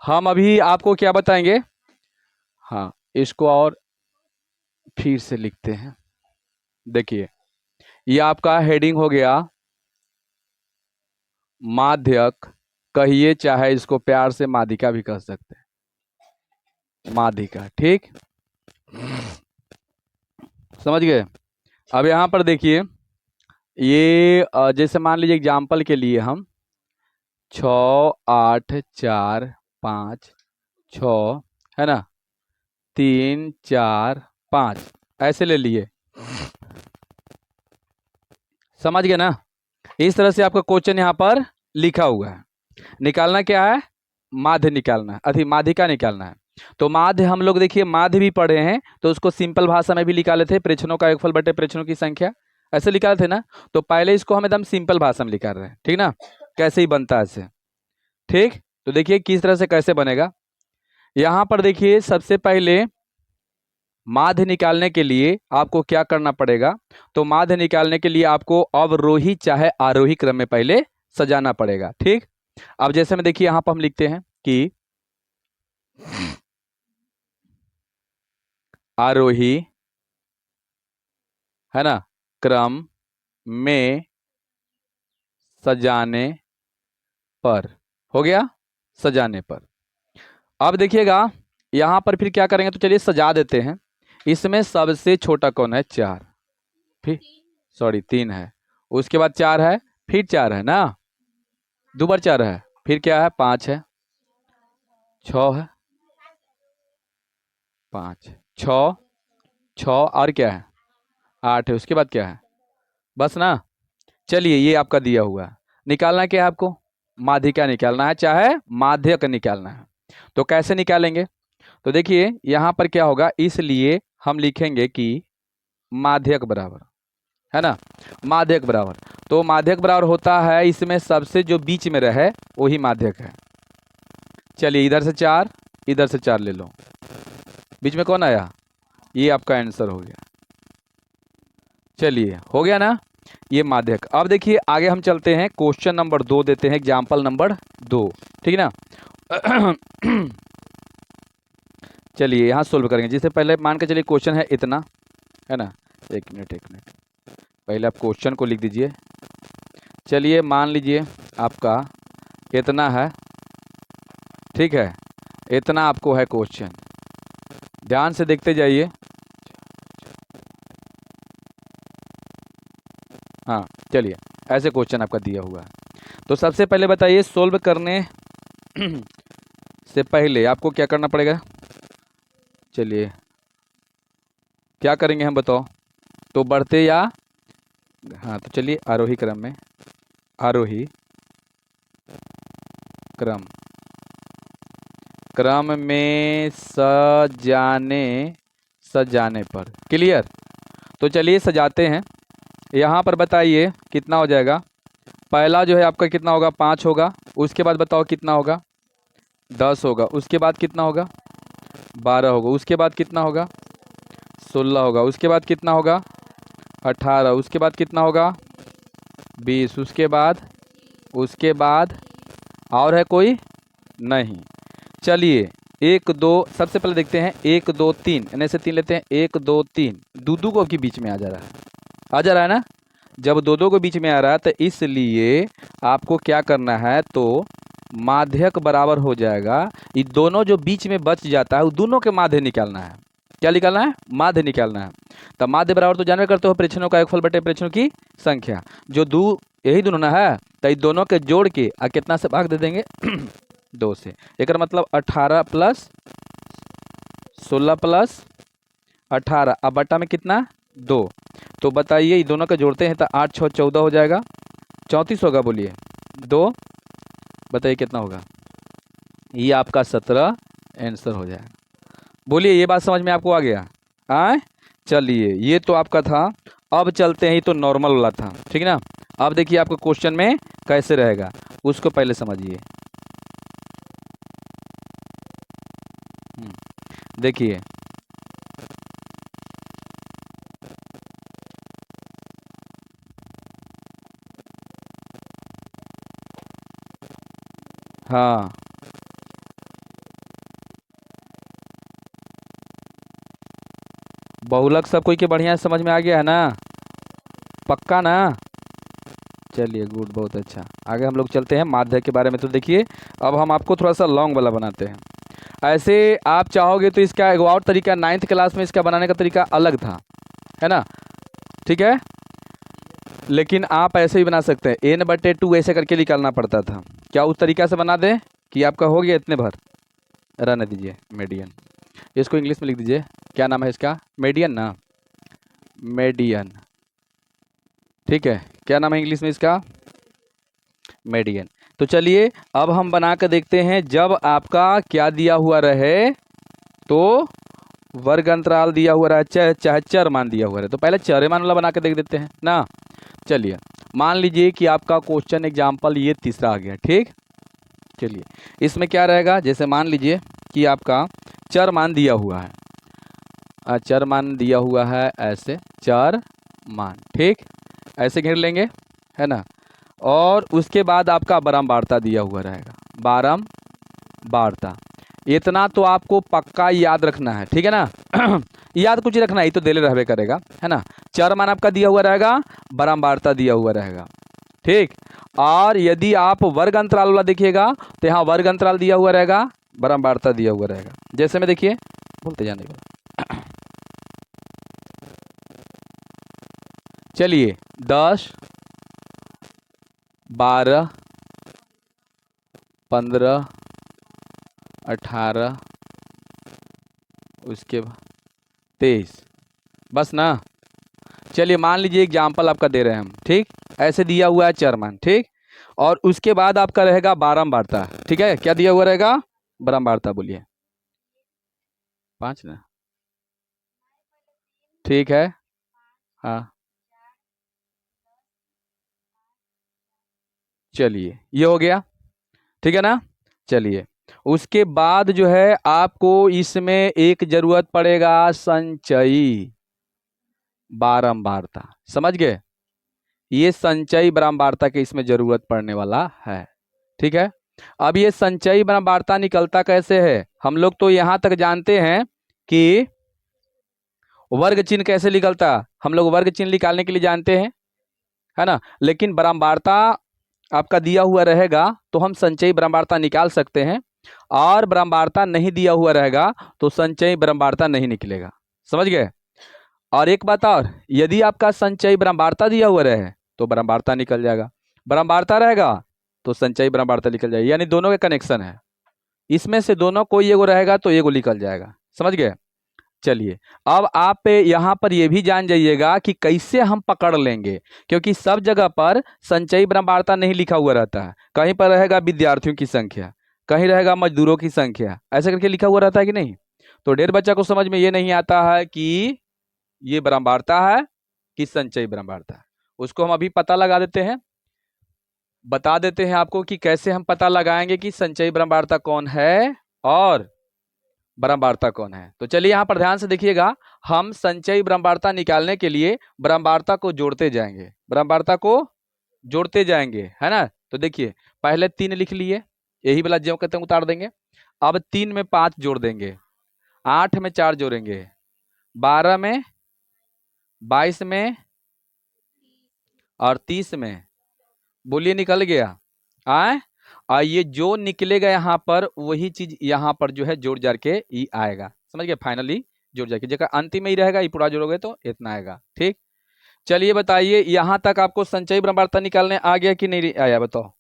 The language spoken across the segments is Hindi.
हम अभी आपको क्या बताएंगे। हाँ, इसको और फिर से लिखते हैं। देखिए, ये आपका हेडिंग हो गया माध्यक, कहिए चाहे इसको प्यार से माध्यिका भी कह सकते हैं, माध्यिका। ठीक, समझ गए। अब यहाँ पर देखिए, ये जैसे मान लीजिए एग्जाम्पल के लिए हम 6 8 4 5 6, है ना, 3 4 5 ऐसे ले लिए। समझ गए ना। इस तरह से आपका क्वेश्चन यहाँ पर लिखा हुआ है। निकालना क्या है, माध्य निकालना है, अति माध्यिका निकालना है। तो माध्य हम लोग देखिए माध्य भी पढ़े हैं, तो उसको सिंपल भाषा में भी निकाले थे, प्रेक्षणों का योगफल बटे प्रेक्षणों की संख्या, ऐसे निकाले थे ना। तो पहले इसको हम एकदम सिंपल भाषा में निकाल रहे हैं, ठीक ना, कैसे ही बनता है ऐसे। ठीक, तो देखिए किस तरह से कैसे बनेगा। यहाँ पर देखिए सबसे पहले माध्य निकालने के लिए आपको क्या करना पड़ेगा। तो माध्य निकालने के लिए आपको अवरोही चाहे आरोही क्रम में पहले सजाना पड़ेगा। ठीक, अब जैसे में देखिए यहाँ पर हम लिखते हैं कि आरोही, है ना, क्रम में सजाने पर, हो गया, सजाने पर। अब देखिएगा यहां पर फिर क्या करेंगे, तो चलिए सजा देते हैं। इसमें सबसे छोटा कौन है, 4, फिर सॉरी 3 है, उसके बाद 4 है, फिर 4 है ना, 2 बार 4 है, फिर क्या है, 5 है, 6 है, 5 6 6 और क्या है, 8 है, उसके बाद क्या है, बस ना। चलिए ये आपका दिया हुआ है। निकालना क्या है आपको, माध्यिका निकालना है चाहे माध्यक निकालना है। तो कैसे निकालेंगे, तो देखिए यहां पर क्या होगा, इसलिए हम लिखेंगे कि माध्यक बराबर, है ना, माध्यक बराबर। तो माध्यक बराबर होता है इसमें सबसे जो बीच में रहे वही माध्यक है। चलिए इधर से 4, इधर से 4 ले लो, बीच में कौन आया, ये आपका आंसर हो गया। चलिए हो गया ना, ये माध्यक। अब देखिए आगे हम चलते हैं, क्वेश्चन नंबर 2 देते हैं, एग्जाम्पल नंबर 2, ठीक है ना। चलिए यहाँ सोल्व करेंगे। जिससे पहले मान के चलिए क्वेश्चन है इतना, है ना, एक मिनट पहले आप क्वेश्चन को लिख दीजिए। चलिए मान लीजिए आपका इतना है, ठीक है, इतना आपको है क्वेश्चन, ध्यान से देखते जाइए। हाँ चलिए, ऐसे क्वेश्चन आपका दिया हुआ है। तो सबसे पहले बताइए, सोल्व करने से पहले आपको क्या करना पड़ेगा। चलिए क्या करेंगे हम बताओ, तो बढ़ते या, हाँ तो चलिए आरोही क्रम में, आरोही क्रम, क्रम में सजाने पर, क्लियर। तो चलिए सजाते हैं। यहाँ पर बताइए कितना हो जाएगा। पहला जो है आपका कितना होगा, 5 होगा, उसके बाद बताओ कितना होगा, 10 होगा, उसके बाद कितना होगा, 12 होगा, उसके बाद कितना होगा, 16 होगा, उसके बाद कितना होगा, 18, उसके बाद कितना होगा, 20, उसके बाद और है कोई नहीं। चलिए 1 2 सबसे पहले देखते हैं, 1 2 3 इन्हें से 3 लेते हैं, 1 2 3, दो को आपके बीच में आ जा रहा है, आ जा रहा है ना। जब दो को बीच में आ रहा है तो इसलिए आपको क्या करना है, तो माध्यक बराबर हो जाएगा, ये दोनों जो बीच में बच जाता है वो दोनों के माध्य निकालना है। क्या निकालना है, माध्य निकालना है। तो माध्य बराबर तो जानवे करते हो प्रेक्षणों का योगफल बटे प्रेक्षणों की संख्या, जो दो यही दोनों ना है, तो ये दोनों के जोड़ के कितना से भाग दे देंगे 2 से। एक मतलब 18 प्लस 16 प्लस 18, अब बट्टा में कितना 2। तो बताइए ये दोनों का जोड़ते हैं तो 8 6 14 हो जाएगा, 34 होगा, बोलिए 2, बताइए कितना होगा, ये आपका 17 आंसर हो जाएगा। बोलिए ये बात समझ में आपको आ गया। आए चलिए ये तो आपका था। अब चलते हैं, ये तो नॉर्मल वाला था, ठीक है ना। अब देखिए आपको क्वेश्चन में कैसे रहेगा उसको पहले समझिए। देखिए हाँ बहुलक सब कोई के बढ़िया समझ में आ गया है ना? पक्का ना? चलिए गुड, बहुत अच्छा। आगे हम लोग चलते हैं माध्य के बारे में। तो देखिए अब हम आपको थोड़ा सा लॉन्ग वाला बनाते हैं। ऐसे आप चाहोगे तो इसका एक और तरीका, 9th क्लास में इसका बनाने का तरीका अलग था, है ना? ठीक है, लेकिन आप ऐसे ही बना सकते हैं, n/2 ऐसे करके निकालना पड़ता था। क्या उस तरीका से बना दें कि आपका हो गया इतने भर? रहने दीजिए, मीडियन। इसको इंग्लिश में लिख दीजिए, क्या नाम है इसका? मीडियन ना, मीडियन। ठीक है, क्या नाम है इंग्लिश में इसका? मीडियन। तो चलिए अब हम बना कर देखते हैं, जब आपका क्या दिया हुआ रहे, तो वर्ग अंतराल दिया हुआ रहे, चाहे चर मान दिया हुआ रहे, तो पहले चर मान वाला बना के देख देते हैं ना। चलिए मान लीजिए कि आपका क्वेश्चन एग्जाम्पल ये तीसरा आ गया, ठीक। चलिए इसमें क्या रहेगा, जैसे मान लीजिए कि आपका चर मान दिया हुआ है, चर मान दिया हुआ है, ऐसे चर मान, ठीक, ऐसे घेर लेंगे, है ना। और उसके बाद आपका बारंबारता दिया हुआ रहेगा, बारंबारता। इतना तो आपको पक्का याद रखना है, ठीक है ना। याद कुछ रखना ही तो देले रहबे करेगा, है ना। चर मान आपका दिया हुआ रहेगा, बारंबारता दिया हुआ रहेगा, ठीक। और यदि आप वर्ग अंतराल वाला देखिएगा तो यहाँ वर्ग अंतराल दिया हुआ रहेगा, बारंबारता दिया हुआ रहेगा। जैसे में देखिए, बोलते जाने का, चलिए 10, 12, 15, 18, उसके बाद 23, बस ना। चलिए मान लीजिए एग्जाम्पल आपका दे रहे हैं हम, ठीक, ऐसे दिया हुआ है चर मान, ठीक। और उसके बाद आपका रहेगा बारंबारता, ठीक है। क्या दिया हुआ रहेगा? बारंबारता, बोलिए 5 ना, ठीक है, हाँ। चलिए ये हो गया, ठीक है ना। चलिए उसके बाद जो है आपको इसमें एक जरूरत पड़ेगा संचयी बारंबारता, समझ गए? ये संचयी बारंबारता की इसमें जरूरत पड़ने वाला है, ठीक है। अब ये संचयी बारंबारता निकलता कैसे है? हम लोग तो यहां तक जानते हैं कि वर्ग चिन्ह कैसे निकलता, हम लोग वर्ग चिन्ह निकालने के लिए जानते हैं, है ना। लेकिन बारंबारता आपका दिया हुआ रहेगा तो हम संचयी बारंबारता निकाल सकते हैं, और बारंबारता नहीं दिया हुआ रहेगा तो संचयी बारंबारता नहीं निकलेगा, समझ गए? और एक बात और, यदि आपका संचयी बारंबारता दिया हुआ रहे तो बारंबारता निकल जाएगा, बारंबारता रहेगा तो संचयी बारंबारता निकल जाएगी, यानी दोनों के कनेक्शन है। इसमें से दोनों कोई एगो रहेगा तो एगो निकल जाएगा, समझ गए? चलिए अब आप यहाँ पर ये भी जान जाइएगा कि कैसे हम पकड़ लेंगे, क्योंकि सब जगह पर संचयी बारंबारता नहीं लिखा हुआ रहता है। कहीं पर रहेगा विद्यार्थियों की संख्या, कहीं रहेगा मजदूरों की संख्या, ऐसे करके लिखा हुआ रहता है कि नहीं। तो ढेर बच्चा को समझ में ये नहीं आता है कि ये बारंबारता है कि संचयी बारंबारता है। उसको हम अभी पता लगा देते हैं, बता देते हैं आपको कि कैसे हम पता लगाएंगे कि संचयी बारंबारता कौन है और बारंबारता कौन है। तो चलिए यहाँ पर ध्यान से देखिएगा, हम संचयी बारंबारता निकालने के लिए बारंबारता को जोड़ते जाएंगे, बारंबारता को जोड़ते जाएंगे, है ना। तो देखिए पहले 3 लिख लिए, यही वाला जो कहते हैं उतार देंगे। अब 3 में 5 जोड़ देंगे, 8 में 4 जोड़ेंगे, 12 में, 22 में और 30 में, बोलिए निकल गया। आए, ये जो निकलेगा यहाँ पर वही चीज यहाँ पर जो है जोड़ जाड़ के ही आएगा, समझ गए? फाइनली जोड़ जाके जगह अंतिम में ही रहेगा, ये पूरा जोड़ोगे तो इतना आएगा, ठीक। चलिए बताइए यहाँ तक आपको संचयी बारंबारता निकालने आ गया कि नहीं आया, बताओ।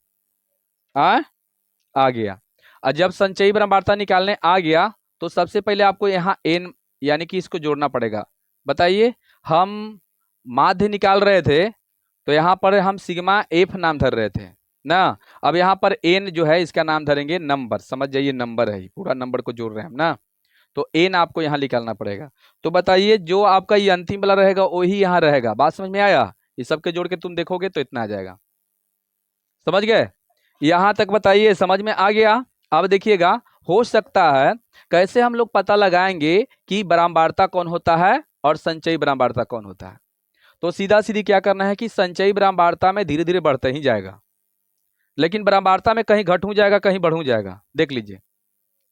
आ गया। और जब संचयी बारंबारता निकालने आ गया तो सबसे पहले आपको यहाँ n यानी कि इसको जोड़ना पड़ेगा। बताइए, हम माध्य निकाल रहे थे तो यहाँ पर हम सिग्मा एफ नाम धर रहे थे ना। अब यहाँ पर एन जो है इसका नाम धरेंगे नंबर, समझ जाइए नंबर है, पूरा नंबर को जोड़ रहे हैं हम ना। तो एन आपको यहाँ निकालना पड़ेगा। तो बताइए जो आपका ये अंतिम वाला रहेगा वही यहाँ रहेगा। बात समझ में आया? ये सबके जोड़ के तुम देखोगे तो इतना आ जाएगा, समझ गए? यहाँ तक बताइए समझ में आ गया? अब देखिएगा, हो सकता है कैसे हम लोग पता लगाएंगे कि बारंबारता कौन होता है और संचयी बारंबारता कौन होता है। तो सीधा सीधी क्या करना है कि संचयी बारंबारता में धीरे धीरे बढ़ते ही जाएगा, लेकिन बारंबारता में कहीं घट हो जाएगा कहीं बढ़ हो जाएगा। देख लीजिए,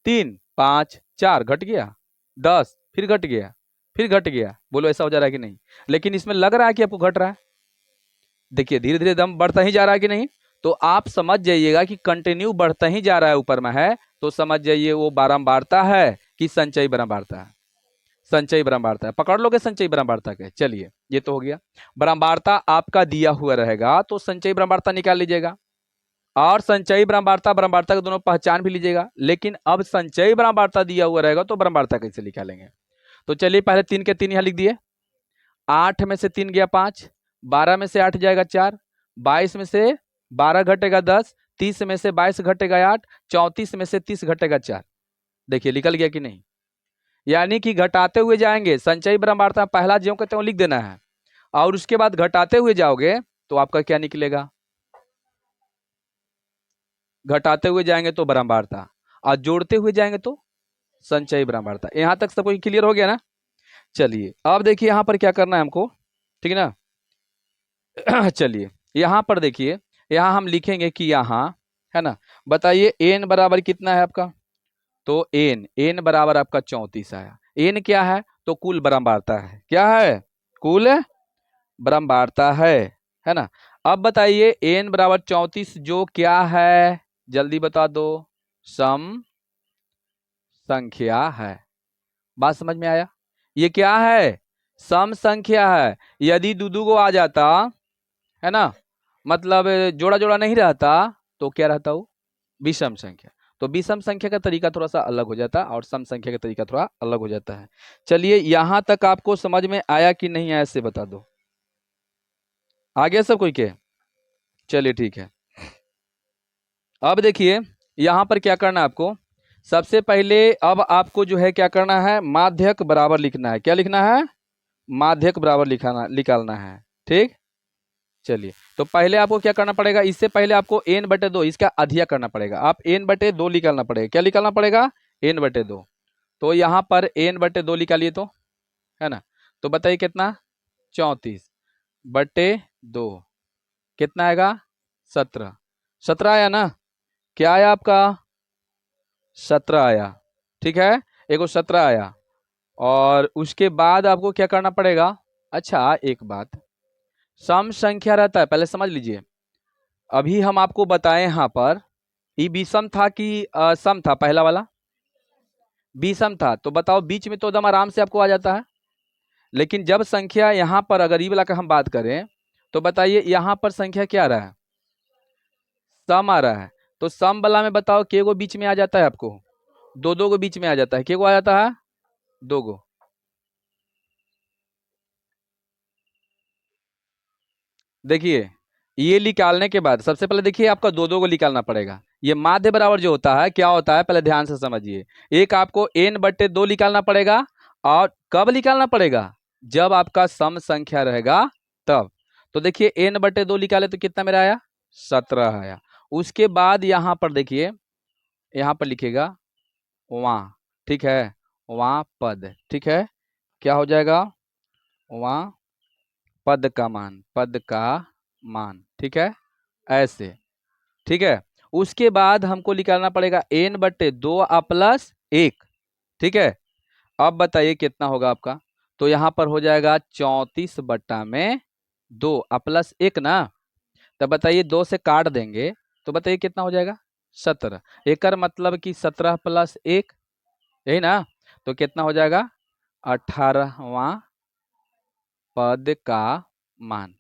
3, 5, 4 घट गया, 10 फिर घट गया, फिर घट गया, बोलो ऐसा हो जा रहा है कि नहीं? लेकिन इसमें लग रहा है कि आपको घट रहा है। देखिए धीरे धीरे दम बढ़ता ही जा रहा है कि नहीं? तो आप समझ जाइएगा कि कंटिन्यू बढ़ता ही जा रहा है, ऊपर में है तो समझ जाइए वो बारंबारता है कि संचयी बारंबारता है। संचयी बारंबारता है, पकड़ लोगे संचयी बारंबारता के। चलिए ये तो हो गया। बारंबारता आपका दिया हुआ रहेगा तो संचयी बारंबारता निकाल लीजिएगा, और संचयी बारंबारता बारंबारता के दोनों पहचान भी लीजिएगा। लेकिन अब संचयी बारंबारता दिया हुआ रहेगा तो बारंबारता कैसे निकालेंगे? तो चलिए पहले 3 के 3 यहाँ लिख दिए। 8 में से 3 गया 5, 12 में से 8 जाएगा 4, 22 में से 12 घटेगा 10, 30 में से 22 घटेगा 8, 34 में से 30 घटेगा 4। देखिए निकल गया कि नहीं? यानी कि घटाते हुए जाएंगे, संचयी बारंबारता पहला ज्यों कहते हो लिख देना है, और उसके बाद घटाते हुए जाओगे तो आपका क्या निकलेगा? घटाते हुए जाएंगे तो बारंबारता, और जोड़ते हुए जाएंगे तो संचयी बारंबारता। यहां तक सबको क्लियर हो गया ना? चलिए अब देखिए यहां पर क्या करना है हमको, ठीक है ना? चलिए यहां पर देखिए, यहां हम लिखेंगे कि यहां है ना, बताइए एन बराबर कितना है आपका? तो एन बराबर आपका 34 आया। एन क्या है? तो कुल बारंबारता है। क्या है? कुल बारंबारता है ना? अब बताइए एन बराबर 34 जो क्या है, जल्दी बता दो। सम संख्या है। बात समझ में आया? ये क्या है? सम संख्या है। यदि दू को आ जाता है ना, मतलब जोड़ा जोड़ा नहीं रहता तो क्या रहता वो? विषम संख्या। तो विषम संख्या का तरीका थोड़ा सा अलग हो जाता है और सम संख्या का तरीका थोड़ा अलग हो जाता है। चलिए यहां तक आपको समझ में आया कि नहीं आया, ऐसे बता दो। आ गया सब कोई के? चलिए ठीक है। अब देखिए यहां पर क्या करना है आपको, सबसे पहले अब आपको जो है क्या करना है, माध्यक बराबर लिखना है। क्या लिखना है? माध्यक बराबर लिखाना निकालना है। ठीक, चलिए तो पहले आपको क्या करना पड़ेगा, इससे पहले आपको एन बटे दो इसका अधिया करना पड़ेगा। आप एन बटे दो निकालना पड़ेगा। क्या निकालना पड़ेगा? एन बटे दो। तो यहाँ पर एन बटे दो निकालिए तो, है ना? तो बताइए कितना? 34 बटे 2 कितना आएगा? 17। 17 आया ना? क्या आया आपका? 17 आया। ठीक है, एगो 17 आया। और उसके बाद आपको क्या करना पड़ेगा? अच्छा एक बात, सम संख्या रहता है, पहले समझ लीजिए। अभी हम आपको बताएं यहाँ पर ये विषम था कि सम था? पहला वाला विषम था, तो बताओ बीच में तो एकदम आराम से आपको आ जाता है। लेकिन जब संख्या यहाँ पर अगर ई वाला का हम बात करें तो बताइए यहाँ पर संख्या क्या आ रहा है? सम आ रहा है। तो सम वाला में बताओ के गो बीच में आ जाता है आपको? दो गो बीच में आ जाता है। के गो आ जाता है? 2 गो। देखिए ये निकालने के बाद सबसे पहले देखिए आपका 2 को निकालना पड़ेगा। ये माध्य बराबर जो होता है क्या होता है, पहले ध्यान से समझिए। एक आपको एन बटे 2 निकालना पड़ेगा, और कब निकालना पड़ेगा? जब आपका सम संख्या रहेगा तब। तो देखिए एन बटे 2 निकाले तो कितना मेरा आया? 17 आया। उसके बाद यहाँ पर देखिए, यहाँ पर लिखेगा वहाँ, ठीक है, वहाँ पद, ठीक है, क्या हो जाएगा? वहाँ पद का मान, पद का मान, ठीक है, ऐसे। ठीक है, उसके बाद हमको निकालना पड़ेगा एन बटे 2 प्लस 1। ठीक है, अब बताइए कितना होगा आपका? तो यहाँ पर हो जाएगा 34 बट्टा में 2 प्लस 1 ना। तब बताइए 2 से काट देंगे तो बताइए कितना हो जाएगा? 17। एक मतलब कि 17 प्लस 1, यही ना? तो कितना हो जाएगा? 18वां पद का मान।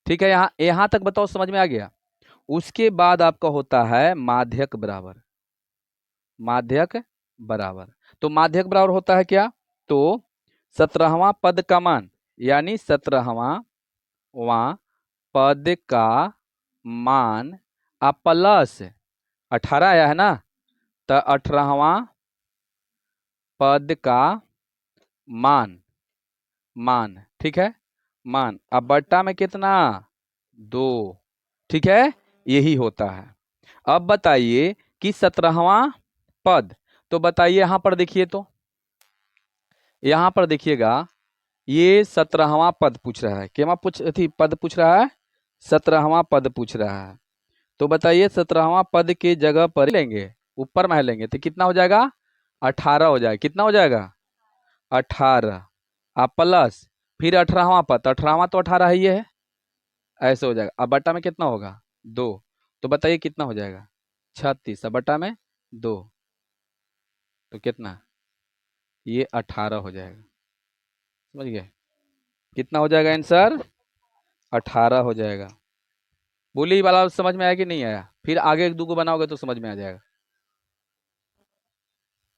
ठीक है, यहाँ यहाँ तक बताओ समझ में आ गया? उसके बाद आपका होता है माध्यक बराबर। माध्यक बराबर, तो माध्यक बराबर होता है क्या? तो 17वां पद का मान, यानी 17वां पद का मान प्लस 18 आया है ना, तो 18वां पद का मान, मान, ठीक है, मान। अब बट्टा में कितना? 2। ठीक है, यही होता है। अब बताइए कि 17वां पद, तो बताइए यहां पर देखिए, तो यहां पर देखिएगा ये 17वां पद पूछ रहा है। क्या पूछ थी? पद पूछ रहा है, 17वां पद पूछ रहा है। तो बताइए 17वां पद के जगह पर लेंगे, ऊपर में लेंगे तो कितना हो जाएगा? 18 हो जाएगा। कितना हो जाएगा? 18 अब प्लस फिर 18वां पद, 18वां तो 18 ही है, ऐसे हो जाएगा। अब बटा में कितना होगा 2, तो बताइए कितना हो जाएगा 36, अब बटा में 2 तो कितना, ये 18 हो जाएगा। समझ गए, कितना हो जाएगा आंसर 18 हो जाएगा। बोली वाला समझ में आया कि नहीं आया, फिर आगे एक दो को बनाओगे तो समझ में आ जाएगा।